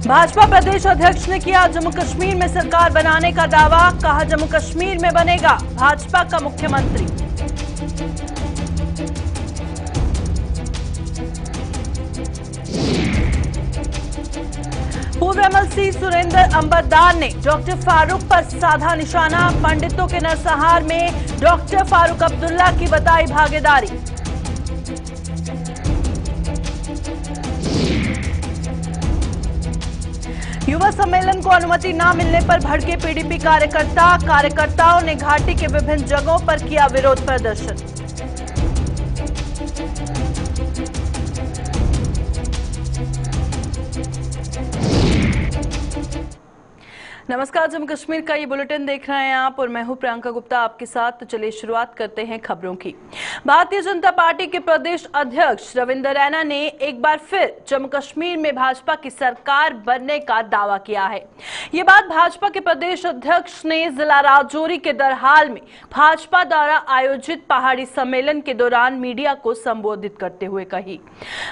भाजपा प्रदेश अध्यक्ष ने किया जम्मू कश्मीर में सरकार बनाने का दावा। कहा जम्मू कश्मीर में बनेगा भाजपा का मुख्यमंत्री। पूर्व एमएलसी सुरेंद्र अंबरदार ने डॉक्टर फारूक पर साधा निशाना। पंडितों के नरसंहार में डॉक्टर फारूक अब्दुल्ला की बताई भागीदारी। युवा सम्मेलन को अनुमति न मिलने पर भड़के पीडीपी कार्यकर्ताओं ने घाटी के विभिन्न जगहों पर किया विरोध प्रदर्शन। नमस्कार, जम्मू कश्मीर का ये बुलेटिन देख रहे हैं आप और मैं हूं प्रियंका गुप्ता आपके साथ। तो चलिए शुरुआत करते हैं खबरों की। भारतीय जनता पार्टी के प्रदेश अध्यक्ष रविंद्र रैना ने एक बार फिर जम्मू कश्मीर में भाजपा की सरकार बनने का दावा किया है। ये बात भाजपा के प्रदेश अध्यक्ष ने जिला राजौरी के दरहाल में भाजपा द्वारा आयोजित पहाड़ी सम्मेलन के दौरान मीडिया को संबोधित करते हुए कही।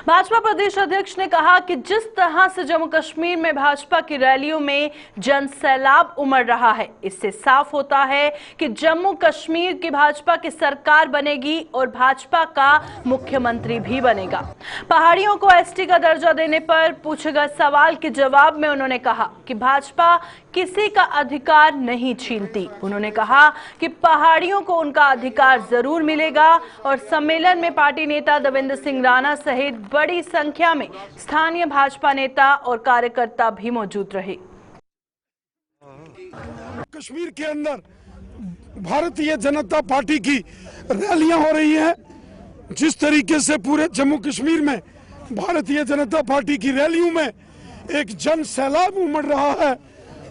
भाजपा प्रदेश अध्यक्ष ने कहा कि जिस तरह से जम्मू कश्मीर में भाजपा की रैलियों में जन सैलाब उमड़ रहा है, इससे साफ होता है कि जम्मू कश्मीर की भाजपा की सरकार बनेगी और भाजपा का मुख्यमंत्री भी बनेगा। पहाड़ियों को एसटी का दर्जा देने पर पूछे गए सवाल के जवाब में उन्होंने कहा कि भाजपा किसी का अधिकार नहीं छीनती। उन्होंने कहा कि पहाड़ियों को उनका अधिकार जरूर मिलेगा और सम्मेलन में पार्टी नेता देवेंद्र सिंह राणा सहित बड़ी संख्या में स्थानीय भाजपा नेता और कार्यकर्ता भी मौजूद रहे। कश्मीर के अंदर भारतीय जनता पार्टी की रैलियां हो रही हैं। जिस तरीके से पूरे जम्मू कश्मीर में भारतीय जनता पार्टी की रैलियों में एक जन सैलाब उमड़ रहा है,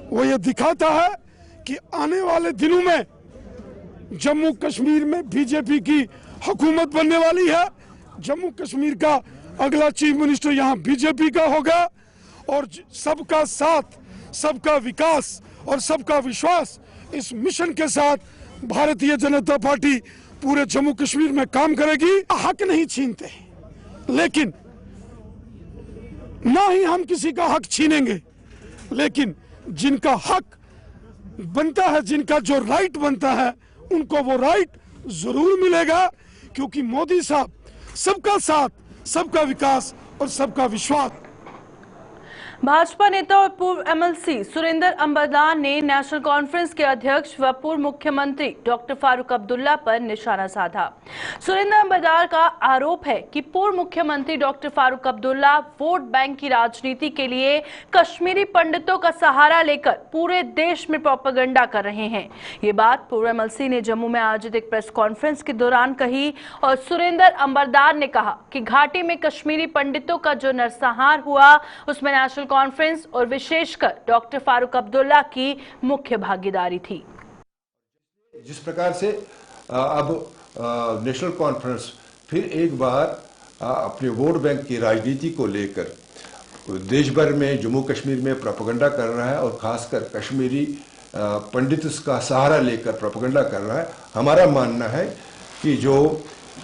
वो ये दिखाता है कि आने वाले दिनों में जम्मू कश्मीर में बीजेपी की हुकूमत बनने वाली है। जम्मू कश्मीर का अगला चीफ मिनिस्टर यहाँ बीजेपी का होगा और सबका साथ, सबका विकास और सबका विश्वास, इस मिशन के साथ भारतीय जनता पार्टी पूरे जम्मू कश्मीर में काम करेगी। हक नहीं छीनते, लेकिन ना ही हम किसी का हक छीनेंगे, लेकिन जिनका हक बनता है, जिनका जो राइट बनता है, उनको वो राइट जरूर मिलेगा, क्योंकि मोदी साहब सबका साथ, सबका विकास और सबका विश्वास। भाजपा नेता और पूर्व एमएलसी सुरेंद्र अंबरदार ने नेशनल कॉन्फ्रेंस के अध्यक्ष व पूर्व मुख्यमंत्री डॉक्टर फारूक अब्दुल्ला पर निशाना साधा। सुरेंद्र अंबरदार का आरोप है कि पूर्व मुख्यमंत्री doctor Farooq Abdullah vote bank की राजनीति के लिए कश्मीरी पंडितों का सहारा लेकर पूरे देश में प्रोपेगेंडा कर रहे हैं। ये बात पूर्व एमएलसी ने जम्मू में आयोजित एक प्रेस कॉन्फ्रेंस के दौरान कही और सुरेंद्र अंबरदार ने कहा कि घाटी में कश्मीरी पंडितों का जो नरसंहार हुआ, उसमें नेशनल कॉन्फ्रेंस और विशेषकर डॉक्टर फारूक अब्दुल्ला की मुख्य भागीदारी थी। जिस प्रकार से अब नेशनल कॉन्फ्रेंस फिर एक बार अपने वोट बैंक की राजनीति को लेकर देश भर में जम्मू कश्मीर में प्रोपेगेंडा कर रहा है और खासकर कश्मीरी पंडित का सहारा लेकर प्रोपेगेंडा कर रहा है। हमारा मानना है कि जो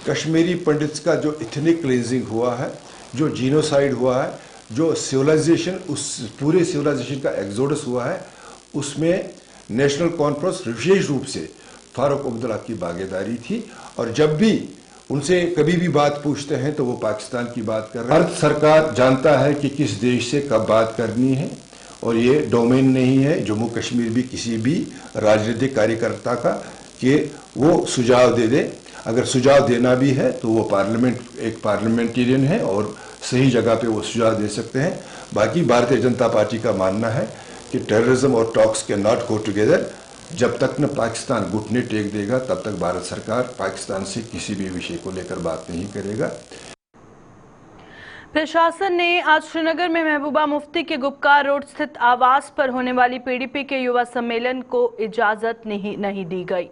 कश्मीरी पंडित का जो इथनिक क्लींजिंग हुआ है, जो जीनोसाइड हुआ है, जो सिविलाइजेशन, उस पूरे सिविलाइजेशन का एक्सोडस हुआ है, उसमें नेशनल कॉन्फ्रेंस विशेष रूप से फारूक अब्दुल्ला की भागीदारी थी। और जब भी उनसे कभी भी बात पूछते हैं तो वो पाकिस्तान की बात कर रहे हैं। भारत सरकार जानता है कि किस देश से कब बात करनी है और ये डोमेन नहीं है जम्मू कश्मीर भी किसी भी राजनीतिक कार्यकर्ता का कि वो सुझाव दे दे। अगर सुझाव देना भी है तो वो एक पार्लियामेंटेरियन है और सही जगह पे वो सुझाव दे सकते हैं। बाकी भारतीय जनता पार्टी का मानना है कि टेररिज्म और टॉक्स के नॉट गो टुगेदर। जब तक न पाकिस्तान घुटने टेक देगा तब तक भारत सरकार पाकिस्तान से किसी भी विषय को लेकर बात नहीं करेगा। प्रशासन ने आज श्रीनगर में महबूबा मुफ्ती के गुपकार रोड स्थित आवास पर होने वाली पीडीपी के युवा सम्मेलन को इजाजत नहीं दी गई।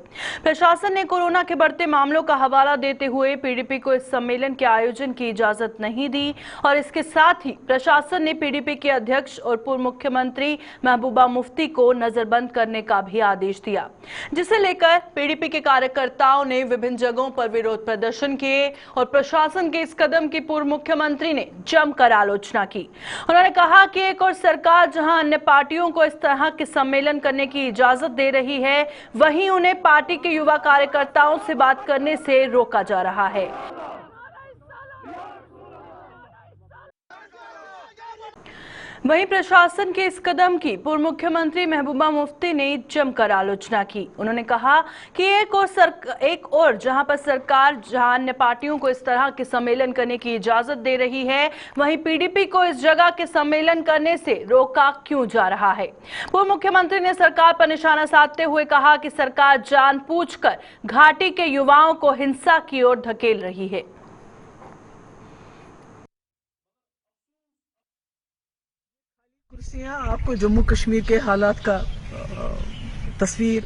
प्रशासन ने कोरोना के बढ़ते मामलों का हवाला देते हुए पीडीपी को इस सम्मेलन के आयोजन की इजाजत नहीं दी और इसके साथ ही प्रशासन ने पीडीपी के अध्यक्ष और पूर्व मुख्यमंत्री महबूबा मुफ्ती को नजरबंद करने का भी आदेश दिया, जिसे लेकर पीडीपी के कार्यकर्ताओं ने विभिन्न जगहों पर विरोध प्रदर्शन किए और प्रशासन के इस कदम की पूर्व मुख्यमंत्री ने जमकर आलोचना की। उन्होंने कहा कि एक और सरकार जहां अन्य पार्टियों को इस तरह के सम्मेलन करने की इजाजत दे रही है, वहीं उन्हें पार्टी के युवा कार्यकर्ताओं से बात करने से रोका जा रहा है। वहीं प्रशासन के इस कदम की पूर्व मुख्यमंत्री महबूबा मुफ्ती ने जमकर आलोचना की। उन्होंने कहा कि एक और जहां पर सरकार जहां अन्य पार्टियों को इस तरह के सम्मेलन करने की इजाजत दे रही है, वहीं पीडीपी को इस जगह के सम्मेलन करने से रोका क्यों जा रहा है। पूर्व मुख्यमंत्री ने सरकार पर निशाना साधते हुए कहा कि सरकार जानबूझकर घाटी के युवाओं को हिंसा की ओर धकेल रही है। कुर्सियां आपको जम्मू कश्मीर के हालात का तस्वीर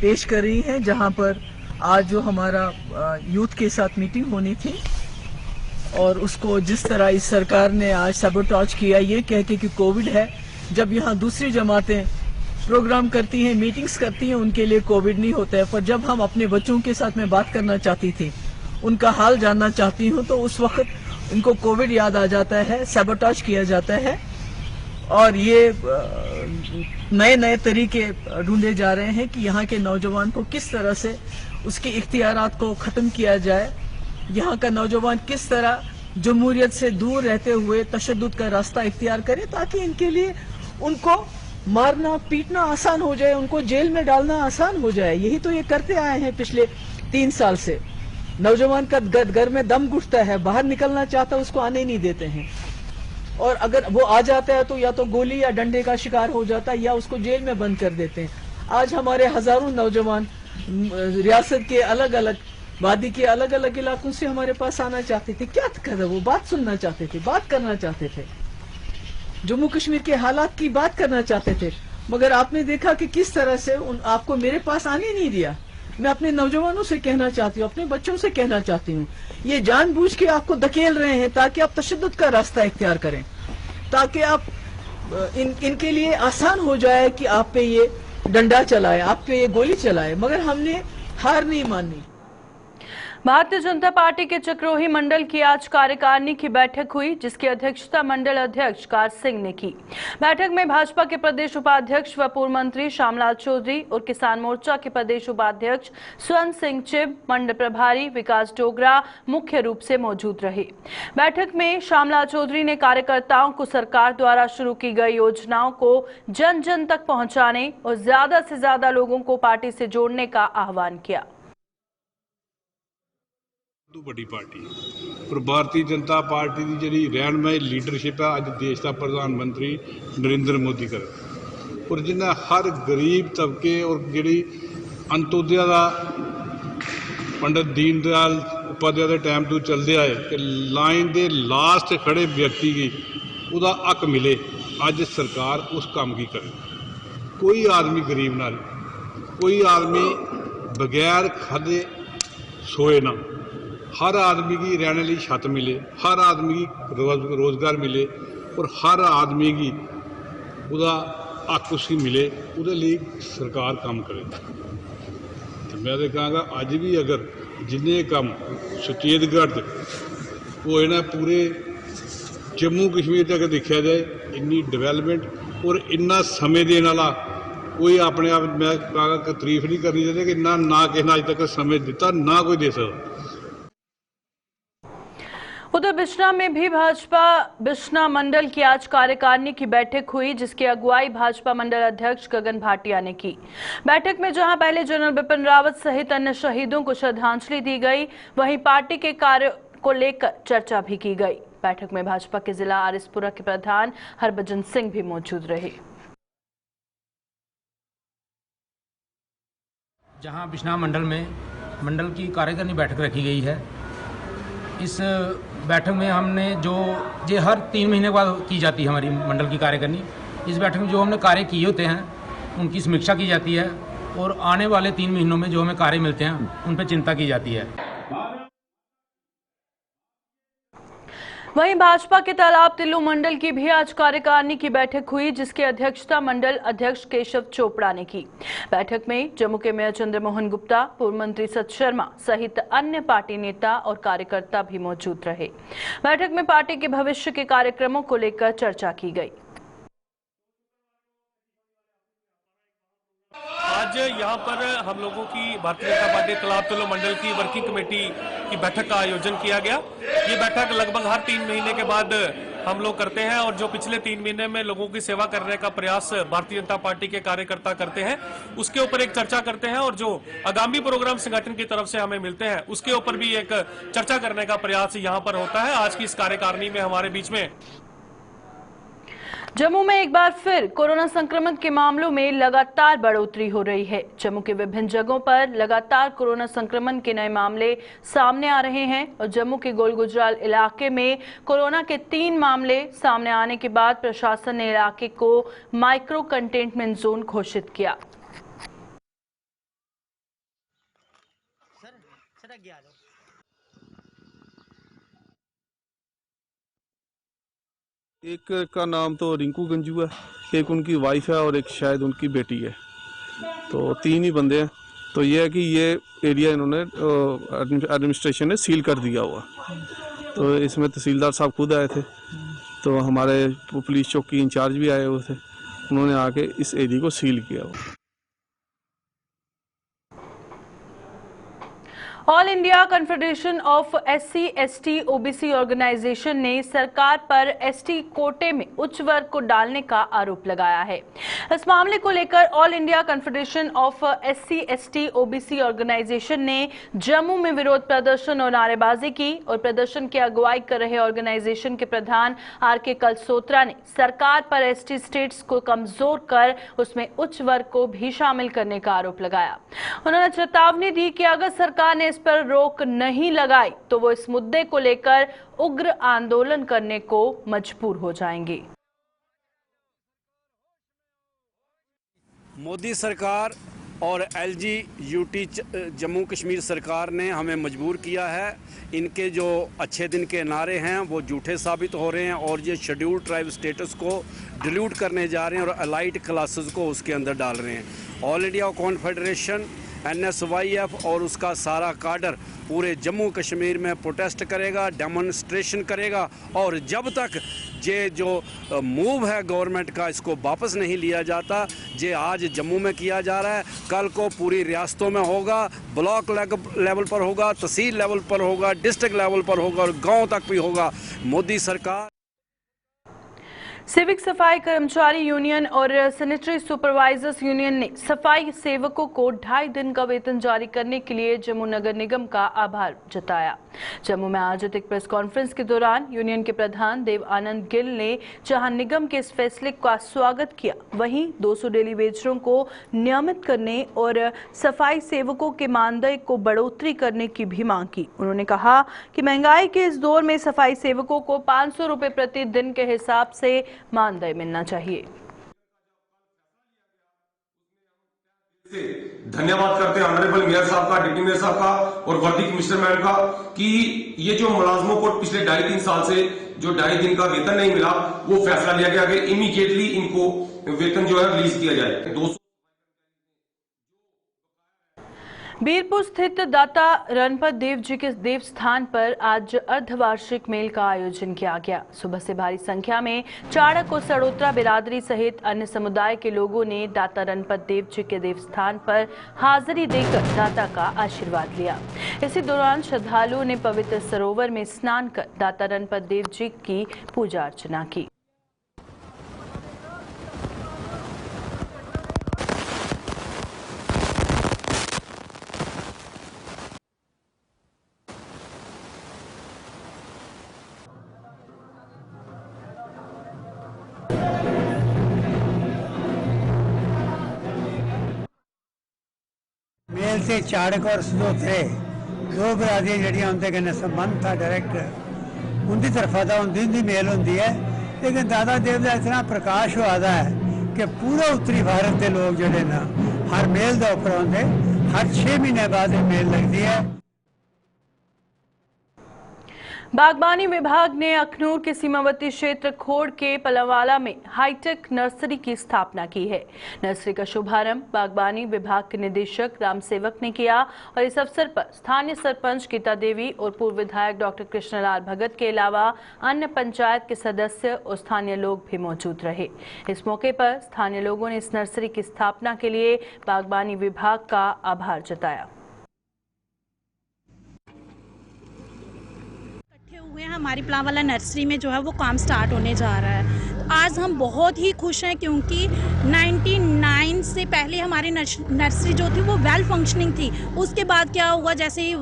पेश कर रही हैं, जहां पर आज जो हमारा यूथ के साथ मीटिंग होनी थी और उसको जिस तरह इस सरकार ने आज सबोटाज किया, ये कह के कि कोविड है। जब यहाँ दूसरी जमातें प्रोग्राम करती हैं, मीटिंग्स करती हैं, उनके लिए कोविड नहीं होता है। पर जब हम अपने बच्चों के साथ में बात करना चाहती थी, उनका हाल जानना चाहती हूँ, तो उस वक्त उनको कोविड याद आ जाता है, सबोटाज किया जाता है और ये नए नए तरीके ढूंढे जा रहे हैं कि यहाँ के नौजवान को किस तरह से उसके इख्तियारात को खत्म किया जाए। यहाँ का नौजवान किस तरह जमहूरियत से दूर रहते हुए तशद्दुद का रास्ता इख्तियार करे, ताकि इनके लिए उनको मारना पीटना आसान हो जाए, उनको जेल में डालना आसान हो जाए। यही तो ये करते आए हैं पिछले 3 साल से। नौजवान का घर में दम घुटता है, बाहर निकलना चाहता है, उसको आने नहीं देते हैं, और अगर वो आ जाता है तो या तो गोली या डंडे का शिकार हो जाता है या उसको जेल में बंद कर देते हैं। आज हमारे हजारों नौजवान रियासत के अलग अलग वादी के अलग अलग इलाकों से हमारे पास आना चाहते थे। क्या कर वो बात सुनना चाहते थे, बात करना चाहते थे, जम्मू कश्मीर के हालात की बात करना चाहते थे। मगर आपने देखा कि किस तरह से आपको मेरे पास आने नहीं दिया। मैं अपने नौजवानों से कहना चाहती हूँ, अपने बच्चों से कहना चाहती हूँ, ये जानबूझ के आपको धकेल रहे हैं ताकि आप तशद्दुद का रास्ता इख्तियार करें, ताकि आप इनके लिए आसान हो जाए कि आप पे ये डंडा चलाए, आप पे ये गोली चलाए। मगर हमने हार नहीं मानी। भारतीय जनता पार्टी के चक्रोही मंडल की आज कार्यकारिणी की बैठक हुई, जिसकी अध्यक्षता मंडल अध्यक्ष कार सिंह ने की। बैठक में भाजपा के प्रदेश उपाध्यक्ष व पूर्व मंत्री श्यामलाल चौधरी और किसान मोर्चा के प्रदेश उपाध्यक्ष स्वर्ण सिंह चिब, मंडल प्रभारी विकास डोगरा मुख्य रूप से मौजूद रहे। बैठक में श्यामलाल चौधरी ने कार्यकर्ताओं को सरकार द्वारा शुरू की गई योजनाओं को जन जन तक पहुंचाने और ज्यादा से ज्यादा लोगों को पार्टी से जोड़ने का आह्वान किया। बड़ी पार्टी और भारतीय जनता पार्टी की जी रहनमई लीडरशिप है अज देश का प्रधानमंत्री नरेंद्र मोदी कर, और जिन्हें हर गरीब तबके और जी अंत्योदय का पंडित दीन दयाल उपाध्याय के टाइम तो चलते आए कि लाइन के लास्ट खड़े व्यक्ति की उसका हक मिले। अज सरकार उस काम की करे। कोई आदमी गरीब ना, कोई आदमी बगैर खादे सोए ना, हर आदमी की रहने लिए छत मिले, हर आदमी की रोजगार मिले और हर आदमी की उसका हक उसकी मिले, उसके लिए सरकार काम करे। तो मैं तो कहूँगा अज भी अगर जिन्हें काम सुचेतगढ़ वो ना पूरे जम्मू कश्मीर तक देखा जाए, इन्नी डिवेलपमेंट और इन्ना समय देने वाला कोई अपने आप मैं कहूँगा तारीफ नहीं करनी चाहिए कि इन्ना ना किसी ने अज तक समय दिता, ना कोई दे सकता। उधर बिश्ना में भी भाजपा बिश्ना मंडल की आज कार्यकारिणी की बैठक हुई, जिसकी अगुवाई भाजपा मंडल अध्यक्ष गगन भाटिया ने की। बैठक में जहां पहले जनरल बिपिन रावत सहित अन्य शहीदों को श्रद्धांजलि दी गई, वहीं पार्टी के कार्य को लेकर चर्चा भी की गई। बैठक में भाजपा के जिला आरिसपुरा के प्रधान हरभजन सिंह भी मौजूद रहे। जहां बिश्ना मंडल में मंडल की कार्यकारिणी बैठक रखी गई है, इस बैठक में हमने जो हर 3 महीने बाद की जाती है हमारी मंडल की कार्यकारिणी, इस बैठक में जो हमने कार्य किए होते हैं उनकी समीक्षा की जाती है और आने वाले 3 महीनों में जो हमें कार्य मिलते हैं उन पर चिंता की जाती है। वहीं भाजपा के तालाब तिल्लू मंडल की भी आज कार्यकारिणी की बैठक हुई, जिसकी अध्यक्षता मंडल अध्यक्ष केशव चोपड़ा ने की। बैठक में जम्मू के मेयर चंद्रमोहन गुप्ता, पूर्व मंत्री सत शर्मा सहित अन्य पार्टी नेता और कार्यकर्ता भी मौजूद रहे। बैठक में पार्टी के भविष्य के कार्यक्रमों को लेकर चर्चा की गई। आज यहाँ पर हम लोगों की भारतीय जनता पार्टी तालाब तिल्लू मंडल की वर्किंग कमेटी की बैठक का आयोजन किया गया। ये बैठक लगभग हर 3 महीने के बाद हम लोग करते हैं और जो पिछले 3 महीने में लोगों की सेवा करने का प्रयास भारतीय जनता पार्टी के कार्यकर्ता करते हैं, उसके ऊपर एक चर्चा करते हैं और जो आगामी प्रोग्राम संगठन की तरफ से हमें मिलते हैं उसके ऊपर भी एक चर्चा करने का प्रयास यहाँ पर होता है। आज की इस कार्यकारिणी में हमारे बीच में जम्मू में एक बार फिर कोरोना संक्रमण के मामलों में लगातार बढ़ोतरी हो रही है। जम्मू के विभिन्न जगहों पर लगातार कोरोना संक्रमण के नए मामले सामने आ रहे हैं और जम्मू के गोल गुजराल इलाके में कोरोना के 3 मामले सामने आने के बाद प्रशासन ने इलाके को माइक्रो कंटेनमेंट जोन घोषित किया। एक का नाम तो रिंकू गंजू है, एक उनकी वाइफ है और एक शायद उनकी बेटी है, तो 3 ही बंदे हैं। तो ये है कि ये एरिया इन्होंने एडमिनिस्ट्रेशन ने सील कर दिया हुआ। तो इसमें तहसीलदार साहब खुद आए थे, तो हमारे पुलिस चौकी इंचार्ज भी आए हुए थे, उन्होंने आके इस एरिया को सील किया हुआ। All India confederation of SC, ST, OBC organisation ने सरकार पर ST कोटे में उच्च वर्ग को डालने का आरोप लगाया है। इस मामले को लेकर all India confederation of SC, ST, OBC organisation ने जम्मू में विरोध प्रदर्शन और नारेबाजी की और प्रदर्शन की अगुवाई कर रहे ऑर्गेनाइजेशन के प्रधान RK कलसोत्रा ने सरकार पर ST स्टेट्स को कमजोर कर उसमें उच्च वर्ग को भी शामिल करने का आरोप लगाया। उन्होंने चेतावनी दी कि अगर सरकार ने इस पर रोक नहीं लगाई तो वो इस मुद्दे को लेकर उग्र आंदोलन करने को मजबूर हो जाएंगे। मोदी सरकार और LG-UT जम्मू कश्मीर सरकार ने हमें मजबूर किया है। इनके जो अच्छे दिन के नारे हैं वो झूठे साबित हो रहे हैं और ये शेड्यूल्ड ट्राइब स्टेटस को डिल्यूट करने जा रहे हैं और अलाइड क्लासेस को उसके अंदर डाल रहे हैं। ऑल इंडिया कॉन्फेडरेशन, NSYF और उसका सारा काडर पूरे जम्मू कश्मीर में प्रोटेस्ट करेगा, डेमोन्स्ट्रेशन करेगा और जब तक ये जो मूव है गवर्नमेंट का इसको वापस नहीं लिया जाता, ये आज जम्मू में किया जा रहा है, कल को पूरी रियासतों में होगा, ब्लॉक लेवल पर होगा, तहसील लेवल पर होगा, डिस्ट्रिक्ट लेवल पर होगा और गांव तक भी होगा। मोदी सरकार सिविक सफाई कर्मचारी यूनियन और सैनिटरी सुपरवाइजर्स यूनियन ने सफाई सेवकों को 2.5 दिन का वेतन जारी करने के लिए जम्मू नगर निगम का आभार जताया। जम्मू में आयोजित एक प्रेस कॉन्फ्रेंस के दौरान यूनियन के प्रधान देव आनंद गिल ने जहां निगम के इस फैसले का स्वागत किया, वहीं 200 डेली वेजरों को नियमित करने और सफाई सेवकों के मानदेय को बढ़ोतरी करने की भी मांग की। उन्होंने कहा कि महंगाई के इस दौर में सफाई सेवकों को 500 रुपए प्रति दिन के हिसाब से मानदेय मिलना चाहिए। धन्यवाद करते हैं ऑनरेबल मेयर साहब का, डिप्टी मेयर साहब का और वर्दी कमिश्नर मैम का कि ये जो मुलाजमों को पिछले 2.5-3 साल से जो 2.5 दिन का वेतन नहीं मिला वो फैसला लिया गया कि इमीडिएटली इनको वेतन जो है रिलीज किया जाए। बीरपुर स्थित दाता रणपत देव जी के देवस्थान पर आज अर्धवार्षिक मेल का आयोजन किया गया। सुबह से भारी संख्या में चाड़क और सड़ोत्रा बिरादरी सहित अन्य समुदाय के लोगों ने दाता रणपत देव जी के देवस्थान पर हाजिरी देकर दाता का आशीर्वाद लिया। इसी दौरान श्रद्धालुओं ने पवित्र सरोवर में स्नान कर दाता रणपत देव जी की पूजा अर्चना की। मेल से चाड़क और सदोत्रे 2 बरादरियां जड़ियां उनके कन्नै संबंध था डायरेक्ट उनकी तरफा तो उनकी मेल होंगी है, लेकिन दादा देव का इतना प्रकाश हुआ है कि पूरे उत्तरी भारत के लोग जोड़े ना हर मेल के उपर आते, हर 6 महीने बाद मेल लगती है। बागबानी विभाग ने अखनूर के सीमावर्ती क्षेत्र खोड़ के पलवाला में हाईटेक नर्सरी की स्थापना की है। नर्सरी का शुभारंभ बागबानी विभाग के निदेशक राम सेवक ने किया और इस अवसर पर स्थानीय सरपंच गीता देवी और पूर्व विधायक डॉक्टर कृष्णलाल भगत के अलावा अन्य पंचायत के सदस्य और स्थानीय लोग भी मौजूद रहे। इस मौके पर स्थानीय लोगों ने इस नर्सरी की स्थापना के लिए बागबानी विभाग का आभार जताया। हमारी पलावाला नर्सरी में जो है वो काम स्टार्ट होने जा रहा है। आज हम बहुत ही खुश हैं क्योंकि 99 से पहले हमारी नर्सरी जो थी वो वेल फंक्शनिंग थी। उसके बाद क्या हुआ, जैसे ही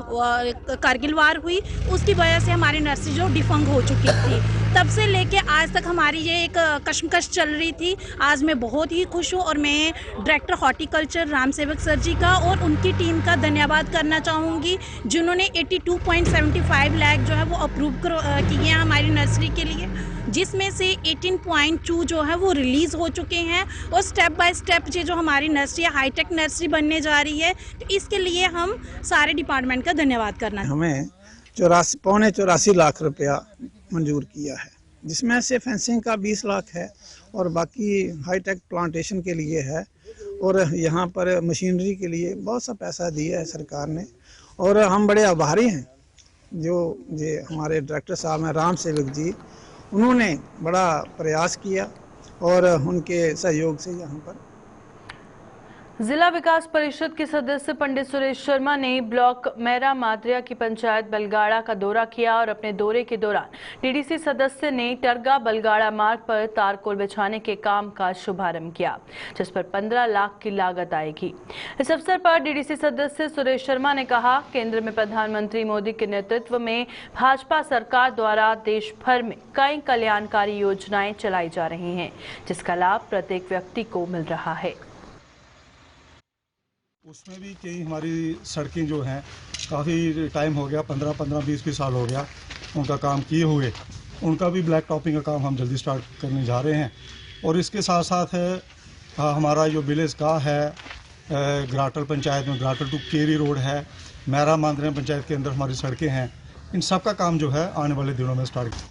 कारगिल वार हुई उसकी वजह से हमारी नर्सरी जो डिफंक हो चुकी थी। तब से लेके आज तक हमारी ये एक कशमकश चल रही थी। आज मैं बहुत ही खुश हूँ और मैं डायरेक्टर हॉर्टिकल्चर राम सेवक सर जी का और उनकी टीम का धन्यवाद करना चाहूँगी, जिन्होंने 82.75 लाख जो है वो अप्रूव किए हैं हमारी नर्सरी के लिए, जिसमें से 18.2 जो है वो रिलीज़ हो चुके हैं और स्टेप बाय स्टेप ये जो हमारी नर्सरी है हाईटेक नर्सरी बनने जा रही है। तो इसके लिए हम सारे डिपार्टमेंट का धन्यवाद करना। हमें 84 लाख रुपया मंजूर किया है, जिसमें से फेंसिंग का 20 लाख है और बाकी हाईटेक प्लांटेशन के लिए है और यहाँ पर मशीनरी के लिए बहुत सा पैसा दिया है सरकार ने। और हम बड़े आभारी हैं जो ये हमारे डायरेक्टर साहब हैं राम सेवक जी, उन्होंने बड़ा प्रयास किया और उनके सहयोग से यहाँ पर जिला विकास परिषद के सदस्य पंडित सुरेश शर्मा ने ब्लॉक मैरा मादरिया की पंचायत बलगाड़ा का दौरा किया और अपने दौरे के दौरान डीडीसी सदस्य ने टरगा बलगाड़ा मार्ग पर तारकोल बिछाने के काम का शुभारंभ किया, जिस पर 15 लाख की लागत आएगी। इस अवसर पर डीडीसी सदस्य सुरेश शर्मा ने कहा, केंद्र में प्रधानमंत्री मोदी के नेतृत्व में भाजपा सरकार द्वारा देश भर में कई कल्याणकारी योजनाएं चलाई जा रही हैं, जिसका लाभ प्रत्येक व्यक्ति को मिल रहा है। उसमें भी कई हमारी सड़कें जो हैं काफ़ी टाइम हो गया, 15-20 साल हो गया उनका काम किए हुए, उनका भी ब्लैक टॉपिंग का काम हम जल्दी स्टार्ट करने जा रहे हैं। और इसके साथ साथ हमारा जो विलेज का है ग्राटल पंचायत में ग्राटल टू केरी रोड है, मैरा मांदरिया पंचायत के अंदर हमारी सड़कें हैं, इन सब का काम जो है आने वाले दिनों में स्टार्ट।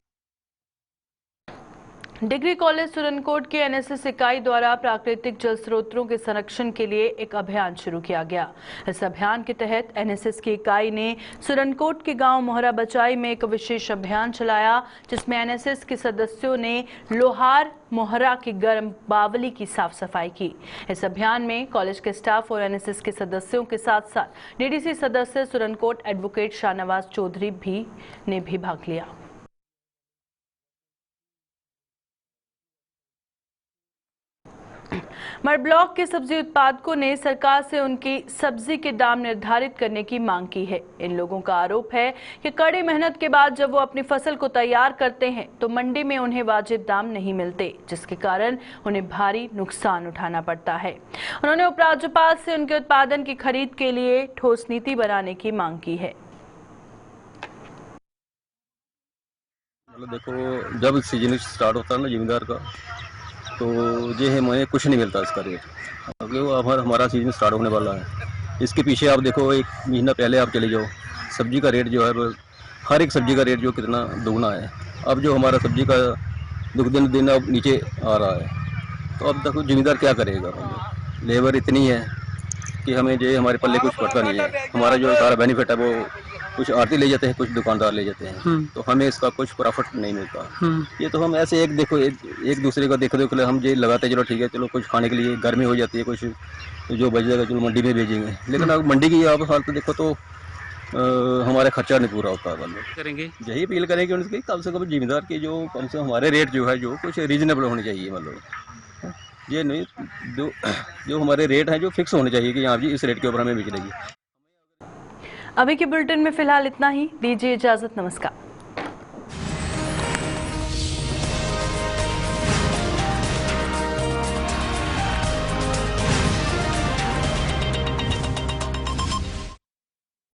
डिग्री कॉलेज सुरनकोट के एनएसएस इकाई द्वारा प्राकृतिक जल स्रोतों के संरक्षण के लिए एक अभियान शुरू किया गया। इस अभियान के तहत एनएसएस की इकाई ने सुरनकोट के गांव मोहरा बचाई में एक विशेष अभियान चलाया, जिसमें एनएसएस के सदस्यों ने लोहार मोहरा की गर्म बावली की साफ सफाई की। इस अभियान में कॉलेज के स्टाफ और एनएसएस के सदस्यों के साथ साथ डीडीसी सदस्य सुरनकोट एडवोकेट शाहनवाज चौधरी ने भी भाग लिया। मर ब्लॉक के सब्जी उत्पादकों ने सरकार से उनकी सब्जी के दाम निर्धारित करने की मांग की है। इन लोगों का आरोप है कि कड़ी मेहनत के बाद जब वो अपनी फसल को तैयार करते हैं तो मंडी में उन्हें वाजिब दाम नहीं मिलते, जिसके कारण उन्हें भारी नुकसान उठाना पड़ता है। उन्होंने उपराज्यपाल से उनके उत्पादन की खरीद के लिए ठोस नीति बनाने की मांग की है। देखो, जब सीजन स्टार्ट होता है ना जमींदार का, तो ये है मुझे कुछ नहीं मिलता इसका रेट, क्योंकि अब हमारा सीजन स्टार्ट होने वाला है। इसके पीछे आप देखो, एक महीना पहले आप चले जाओ, सब्जी का रेट जो है हर एक सब्जी का रेट जो कितना दुगना है। अब जो हमारा सब्जी का दिन अब नीचे आ रहा है, तो अब देखो जमींदार क्या करेगा। लेबर इतनी है कि हमें जो हमारे पल्ले कुछ पड़ता नहीं है। हमारा जो सारा बेनिफिट है वो कुछ आड़ती ले जाते हैं, कुछ दुकानदार ले जाते हैं, तो हमें इसका कुछ प्रॉफिट नहीं मिलता। ये तो हम ऐसे एक दूसरे का देखो हम ये लगाते हैं, चलो ठीक है, चलो कुछ खाने के लिए गर्मी हो जाती है, कुछ जो बच जाएगा चलो मंडी में भेजेंगे। लेकिन अब मंडी की आप हालत देखो तो हमारा खर्चा नहीं पूरा होता। करेंगे यही अपील करेंगे उनकी, कम से कम जिम्मेदार की जो कम से कम हमारे रेट जो है जो कुछ रीजनेबल होने चाहिए। मतलब ये नहीं जो हमारे रेट हैं जो फिक्स होने चाहिए कि हाँ जी इस रेट के ऊपर हमें बिक रही है। अभी के बुलेटिन में फिलहाल इतना ही, दीजिए इजाजत, नमस्कार।